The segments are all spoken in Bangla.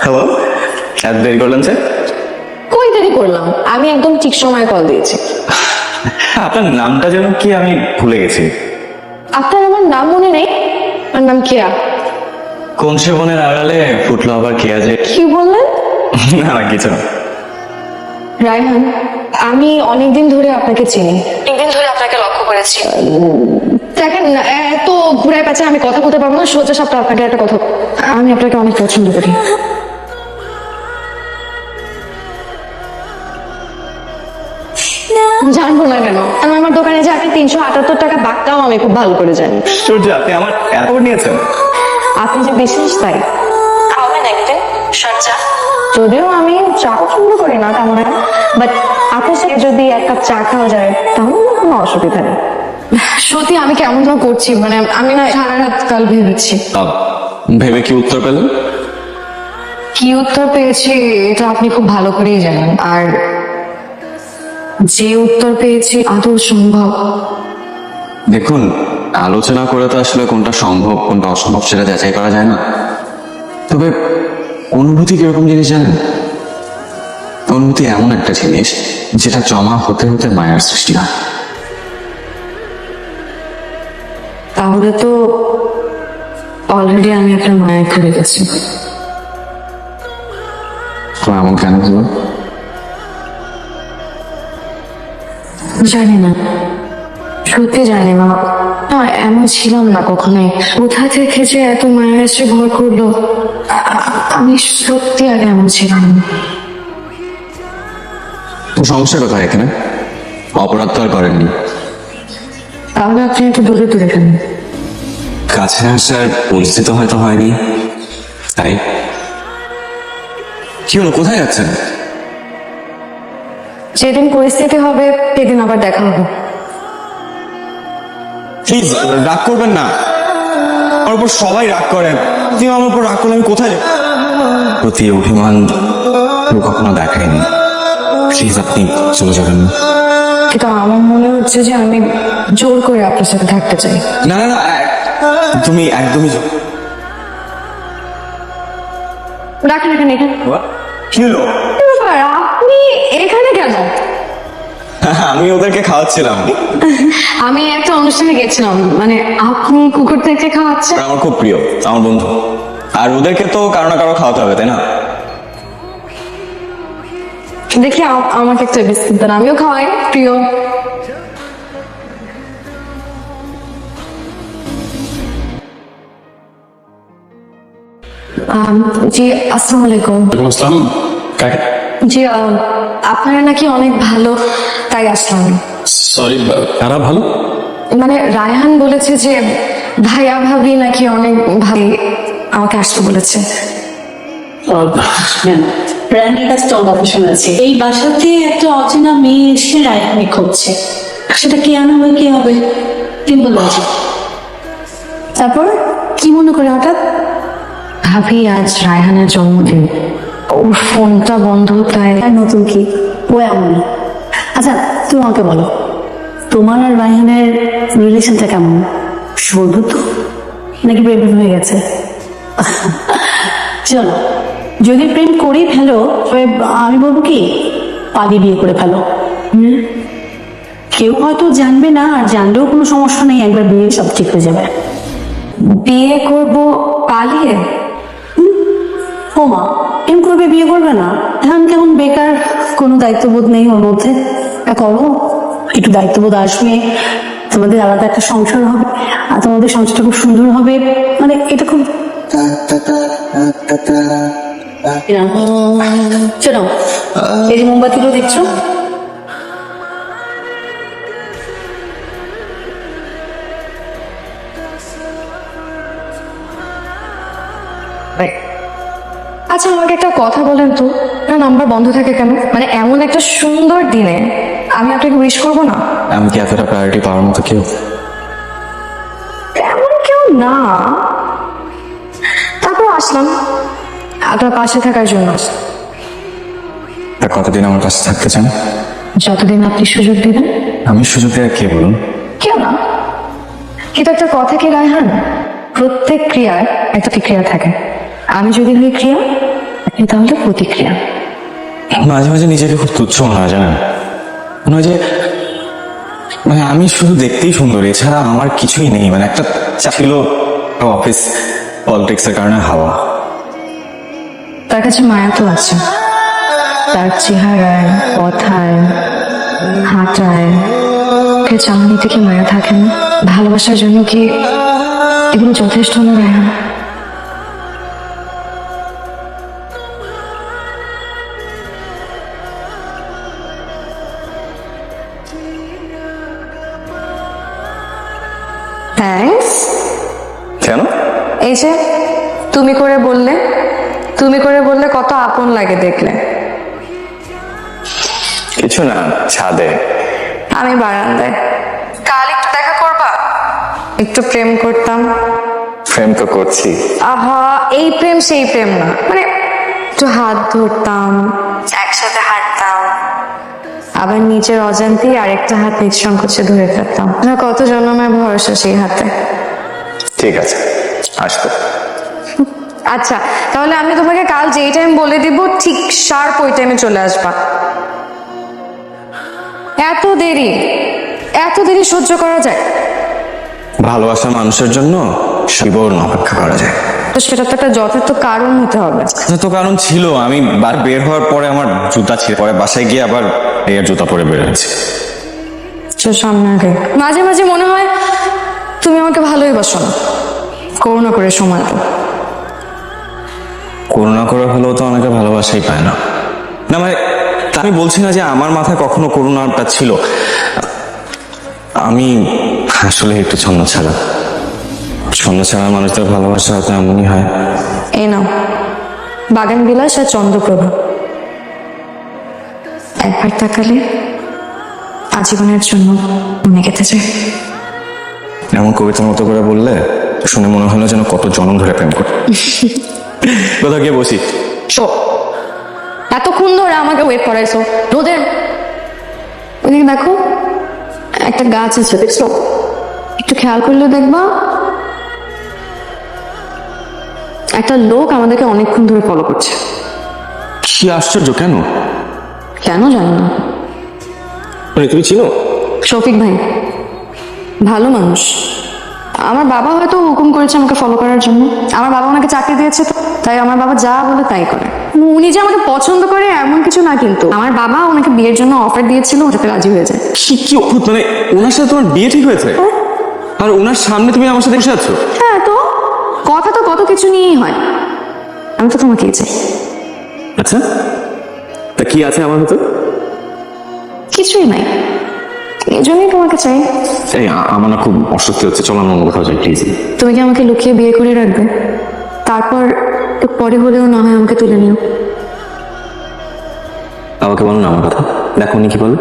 হ্যালো, এত দেরি করলেন স্যার? কই দেরি করলাম, আমি একদম ঠিক সময় কল দিয়েছি। আপনার নামটা যেন কি আমি ভুলে গেছি। আপনার আমার নাম মনে নেই? আমার নাম কেয়া। কোন সে বনের আড়ালে ফুটলো আবার কে আছে? কি বললেন? না না, কিছু না। রায়হান, আমি অনেকদিন ধরে আপনাকে চিনি, অনেকদিন ধরে আপনাকে লক্ষ্য করেছি। দেখেন না, এত ঘুরায় পেঁচে আমি কথা বলতে পারবো না, সোজা সাপটা আপনাকে একটা কথা, আমি আপনাকে অনেক পছন্দ করি। জানবো না কেন, আমি আমার দোকানে যে আপনি 378 টাকা বাগটাও আমি খুব ভালো করে জানি। সূর্য, আপনি আমার এত নিয়েছেন? আপনি যে বিশেষ তাই। খাওয়াবেন একদিন সজ্জা? যদিও আমি চা পছন্দ করি না তেমন, বাট আপনার সাথে যদি এক কাপ চা খাওয়া যায় তাহলে আমার কোনো অসুবিধা নেই। সত্যি আমি কেমন যেন করছি, মানে আমি না সারা রাত কাল ভেবেছি। ভেবে কি উত্তর পেলেন? কি উত্তর পেয়েছি এটা আপনি খুব ভালো করেই জানেন, আর যে উত্তর পেয়েছি আদৌ সম্ভব। দেখুন, আলোচনা করে তো আসলে কোনটা সম্ভব কোনটা অসম্ভব সেটা যাচাই করা যায় না। তবে অনুভূতি কিরকম জিনিস জানেন? অনুভূতি এমন একটা জিনিস যেটা জমা হতে হতে মায়ার সৃষ্টি হয়। তাহলে তো অলরেডি আমি আপনার মায়ের করে গেছি। তো এমন কেন হলো? জানি না, সত্যি জানি না। না, এমন ছিলাম না কখনোই। কোথা থেকে যে এত মায়া এসে ভর করলো, আমি সত্যি আগে এমন ছিলাম না। তো সমস্যা কোথায় এখানে? অপরাধ তো আর করেননি। তাহলে আপনি একটু দূরে দূরে কেন? কাছে আসার পরিস্থিতি হয়তো হয়নি, তাই। কি হলো, কোথায় যাচ্ছেন? যেদিন পরিস্থিতি হবে সেদিন আবার দেখা হবে। প্লিজ রাগ করবেন না, আমার উপর সবাই রাগ করেন। আপনি আমার উপর রাগ করলে আমি কোথায় যাব? প্রতি অভিমান কেউ কখনো দেখায়নি। প্লিজ আপনি চলে যাবেন না। কিন্তু আমার মনে হচ্ছে যে আমি জোর করে আপনার সাথে থাকতে চাই। না না না, তুমি একদমই রাখেন এখানে এখানে। কি হলো? কি ব্যাপার, আপনি এখানে কেন? আমি ওদেরকে খাওয়াচ্ছিলাম। আমি একটা অনুষ্ঠানে গেছিলাম, মানে আপনি কুকুর থেকে খাওয়াচ্ছেন? ওরা আমার খুব প্রিয়, আমার বন্ধু। আর ওদেরকে তো কারো না কারো খাওয়াতে হবে, তাই না? দেখি আমাকে একটা বিস্কুট দেন, আমিও খাওয়াই প্রিয়। জি আসসালামু আলাইকুম। জি আপনারা নাকি অনেক ভালো, তাই আসলাম। সরি, কারা ভালো? মানে রায়হান বলেছে যে ভাইয়া ভাবি নাকি অনেক ভালো, আমাকে আসতে বলেছে। রায়হানের কাছে তো কথা শুনেছি এই বাসাতে একটা অচেনা মেয়ে এসে রায়হানি খুঁজছে, সেটা কে আনা হবে কে হবে তিনি বলেছে। তারপর কি মনে করে হঠাৎ? ভাবি আজ রায়হানের জন্মদিন, ওর ফোনটা বন্ধ, তাই। আর নতুন কি ও এমনই। আচ্ছা তুমি আমাকে বলো, তোমার আর রায়হানের রিলেশনটা কেমন? বন্ধুত্ব নাকি প্রেম হয়ে গেছে? চলো, যদি প্রেম করেই ফেলো তবে আমি বলবো কি পালিয়ে বিয়ে করে ফেলো। কেউ হয়তো জানবে না, আর জানলেও কোনো সমস্যা নেই, একবার বিয়ে সব ঠিক হয়ে যাবে। বিয়ে করব পালিয়ে? ও মা, প্রেম করবে বিয়ে করবে না? এখন কেমন বেকার, কোনো দায়িত্ববোধ নেই ওর মধ্যে। করো, একটু দায়িত্ববোধ আসবে, তোমাদের আলাদা একটা সংসার হবে, আর তোমাদের সংসারটা খুব সুন্দর হবে। মানে এটা খুব চলো, এই যে মোমবাতিগুলো দেখছো, আচ্ছা আমাকে একটা কথা বলেন তো, আপনার নাম্বার বন্ধ থাকে কেন? মানে এমন একটা সুন্দর দিনে আমি আপনাকে উইশ করবো না? আমি কি এতটা প্রায়োরিটি পাওয়ার মতো কেউ? এমন কেউ না, তারপর আসলাম আপনার পাশে থাকার জন্য। তা কতদিন আমার কাছে থাকতে চান? যতদিন আপনি সুযোগ দিবেন। আমি সুযোগ দেওয়া কে বলুন? কেউ না, কিন্তু একটা কথা কি রায়হান, প্রত্যেক ক্রিয়ার একটা প্রতিক্রিয়া থাকে। আমি যদি হই ক্রিয়া, এটা হলো প্রতিক্রিয়া। মাঝে মাঝে নিজেকে খুব তুচ্ছ মনে হয়, জানেন? মনে হয় যে মানে আমি শুধু দেখতেই সুন্দর, এছাড়া আমার কিছুই নেই। মানে একটা ছিল অফিস পলিটিক্সের কারণে হাওয়া। তার কাছে মায়া তো আছে, তার চেহারায়, কথায়, হাঁটায়। ওকে চালানিতে কি মায়া থাকে না? ভালোবাসার জন্য কি এগুলো যথেষ্ট না রায়হান? থ্যাঙ্কস। কেন? এই যে তুমি করে বললে কত আপন লাগে দেখলে। কিছু না, ছাদে। আমি বারান্দায়। কাল একটু দেখা করবা? একটু প্রেম করতাম। প্রেম তো করছি। আহা, এই প্রেম সেই প্রেম না, মানে একটু হাত ধরতাম, একসাথে হাঁটতাম, আবার নিজের অজান্তেই আরেকটা হাত নিজ সংকোচে ধরে ফেলতাম। কত জন্মের ভরসা সেই হাতে। ঠিক আছে, আসবো। আচ্ছা, তাহলে আমি তোমাকে কাল যেই টাইম বলে দিব ঠিক শার্প ওই টাইমে চলে আসবা। এত দেরি সহ্য করা যায়? ভালোবাসা মানুষের জন্য জীবন অপেক্ষা করা যায়। তো সেটা তো একটা যথার্থ কারণ হতে হবে। তো কারণ ছিল, আমি বের হওয়ার পরে আমার জুতা ছিল, পরে বাসায় গিয়ে আবার এর জুতা পরে বের হয়েছি। সামনে আগে মাঝে মাঝে মনে হয় তুমি আমাকে ভালোই বাসো না, করুণা করে সময় তো। করুণা করে হলেও তো অনেকে ভালোবাসাই পায় না। না মানে আমি বলছি না যে আমার মাথায় কখনো করুণাটা ছিল। আমি আসলে একটু ছন্ন ছাড়া মানুষদের ভালোবাসা হয়তো এমনই হয়। এই নাও বাগান বিলাস আর চন্দ্রপ্রভা, একবার তাকালে আজীবনের জন্য মনে গেঁথে যায়। এমন কবিতার মতো করে বললে শুনে মনে হলো যেন কত জনম ধরে প্রেম করে। কোথাও গিয়ে বসি। এতক্ষণ ধরে আমাকে ওয়েট করাইছো রোদের। ওদিকে দেখো, একটা গাছ আছে, দেখছো? একটু খেয়াল করলে দেখবা একটা লোক আমাদেরকে অনেকক্ষণ ধরে ফলো করছে। কি আশ্চর্য! কেন কেন জানো না? মানে তুমি চিনো? শফিক ভাই ভালো মানুষ। আমার বাবা হয়তো হুকুম করেছে আমাকে ফলো করার জন্য। আমার বাবা ওনাকে চাকরি দিয়েছে, তো তাই আমার বাবা যা বলে তাই করে। উনি যে আমাকে পছন্দ করে এমন কিছু না, কিন্তু আমার বাবা ওনাকে বিয়ের জন্য অফার দিয়েছিল, ওটাতে রাজি হয়ে যায়। কি অদ্ভুত! মানে ওনার সাথে তোমার বিয়ে ঠিক হয়েছে, আর ওনার সামনে তুমি আমার সাথে বসে আছো? হ্যাঁ, তো কথা তো কত কিছু নিয়েই হয়। আমি তো তোমাকেই চাই। আচ্ছা, তা কি আছে আমার হতো? কিছুই নাই, এই জন্যই তোমাকে চাই। এই আমার না খুব অস্বস্তি হচ্ছে, চলো না অন্য কোথাও যাই প্লিজ। তুমি কি আমাকে লুকিয়ে বিয়ে করে রাখবে? তারপর একটু পরে হলেও না হয় আমাকে তুলে নিও। বাবাকে বলো না আমার কথা, দেখো উনি কি বলে।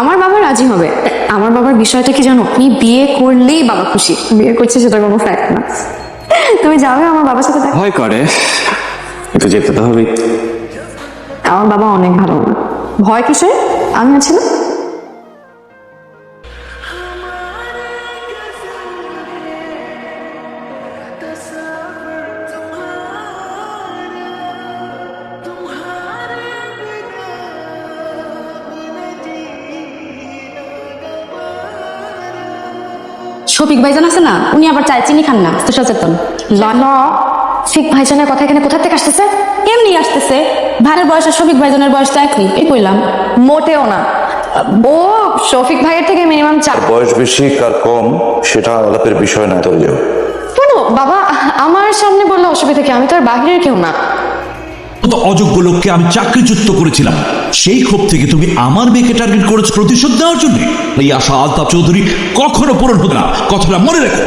আমার বাবা রাজি হবে। আমার বাবার বিষয়টা কি জানো? তুমি বিয়ে করলেই বাবা খুশি। বিয়ে করছে সেটা কোনো ফ্যাক্ট না। তুমি যাবে আমার বাবার সাথে দেখা? ভয় করে, একটু যেতে তো হবেই। আমার বাবা অনেক ভালো না। ভয় কিসে? আমি আছি না। শফিক ভাইজান আছে না, উনি আবার চায় চিনি খান না, তো সচেতন। শফিক ভাইজানের কথা এখানে কোথা থেকে আসতেছে? এমনি আসতেছে। ভাইয়ের বয়স আর শফিক ভাইজানের বয়স তো একই, এই কইলাম। মোটেও না, ও শফিক ভাইয়ের থেকে মিনিমাম 4। বয়স বেশি কার কম সেটা আলাপের বিষয় না, তোর যাও। কেন বাবা আমার সামনে বললে অসুবিধা কি? আমি তো আর বাহিরের কেউ না। তো অযোগ্য লোককে আমি চাকরিচ্যুত করেছিলাম, সেই ক্ষোভ থেকে তুমি আমার মেয়েকে টার্গেট করেছো প্রতিশোধ দেওয়ার জন্য। এই আশা আলতাফ চৌধুরী কখনো পূরণ হবে না, কথাটা মনে রেখো।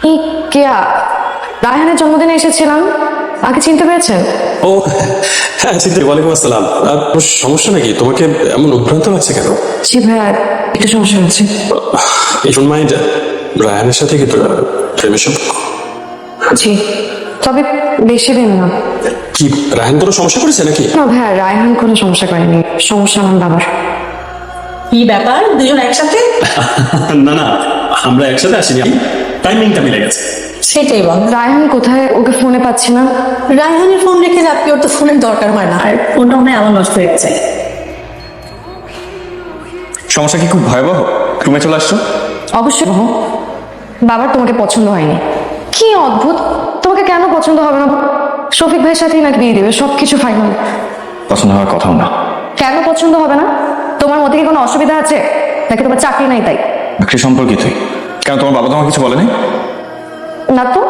এই কেয়া, রায়হানের জন্মদিনে এসেছিলাম, আগে চিনতে পেরেছেন? ও হ্যাঁ, চিন্তা। ওয়ালাইকুম আসসালাম। কোনো সমস্যা নাকি? তোমাকে এমন উদ্ভ্রান্ত লাগছে কেন? জি ভাইয়া, একটু সমস্যা হচ্ছে। এই মাইন্ড রায়হানের সাথে কি প্রেমের সম্পর্ক? জি, তবে বেশি দিন না। কি রায়হান কোনো সমস্যা করেছে নাকি? না ভাইয়া, রায়হান কোনো সমস্যা করেনি, সমস্যা আমার বাবার। কি ব্যাপার, দুজন একসাথে? না না, আমরা একসাথে আসিনি, টাইমিংটা মিলে গেছে। সেটাই বল। রায়হান কোথায়? ওকে ফোনে পাচ্ছি না। রায়হানের ফোন রেখে যাবি, ওর তো ফোনের দরকার হয় না, আর ফোনটা মনে হয় আমার নষ্ট হয়ে গেছে। সমস্যা কি খুব ভয়াবহ? রুমে চলে আসছো? অবশ্যই বাবার তোমাকে পছন্দ হয়নি। কি অদ্ভুত, তোমাকে কেন পছন্দ হবে না? শফিক ভাইয়ের সাথেই নাকি বিয়ে দেবে, সবকিছু ফাইনাল। পছন্দ হওয়ার কথাও না। কেন পছন্দ হবে না? তোমার মধ্যে কি কোনো অসুবিধা আছে নাকি তোমার চাকরি নাই তাই? চাকরি সম্পর্কিতই। কেন তোমার বাবা তোমাকে কিছু বলেনি? না তো।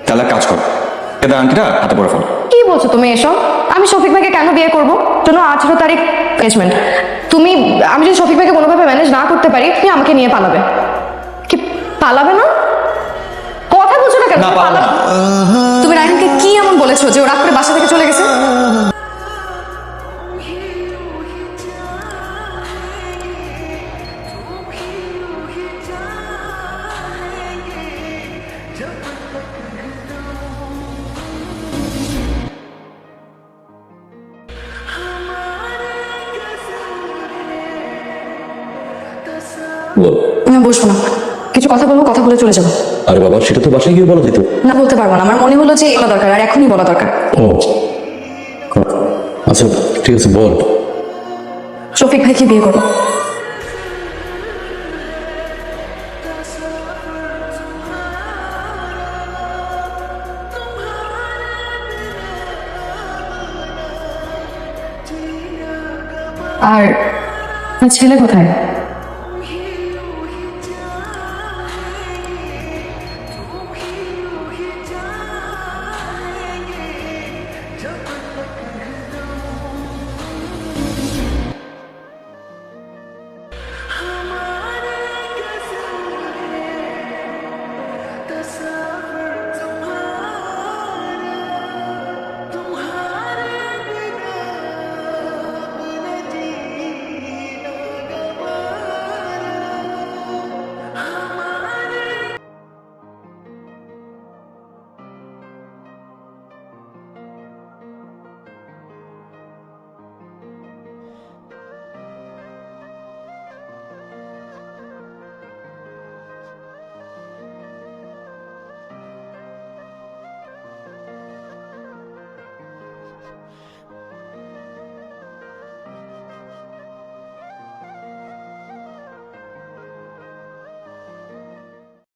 তাহলে এক কাজ করো, এটা আংটিটা হাতে পড়ে ফেলো। কি বলছো তুমি এসব? আমি শফিক ভাইকে কেন বিয়ে করবো? জন্য 18 তারিখ এনগেজমেন্ট। আমি যদি শফিক ভাইকে কোনোভাবে ম্যানেজ না করতে পারি, তুমি আমাকে নিয়ে পালাবে। কি পালাবে না? কথা বলছো না কেন? না, পালাবে না। তুমি রায়হানকে কি এমন বলেছো যে ও রাগ করে বাসা থেকে চলে গেছে? বল। আমি বসবো না, কিছু কথা বলবো, কথা বলে চলে যাবো। আরে বাবা, সেটা তো বাসায় গিয়ে বলা যেত। না, বলতে পারবো না, আমার মনে হলো যে বলা দরকার, আর এখনই বলা দরকার। ও আচ্ছা, ঠিক আছে, বল। শফিক ভাইকে বিয়ে করবো। আর ছেলে কোথায়?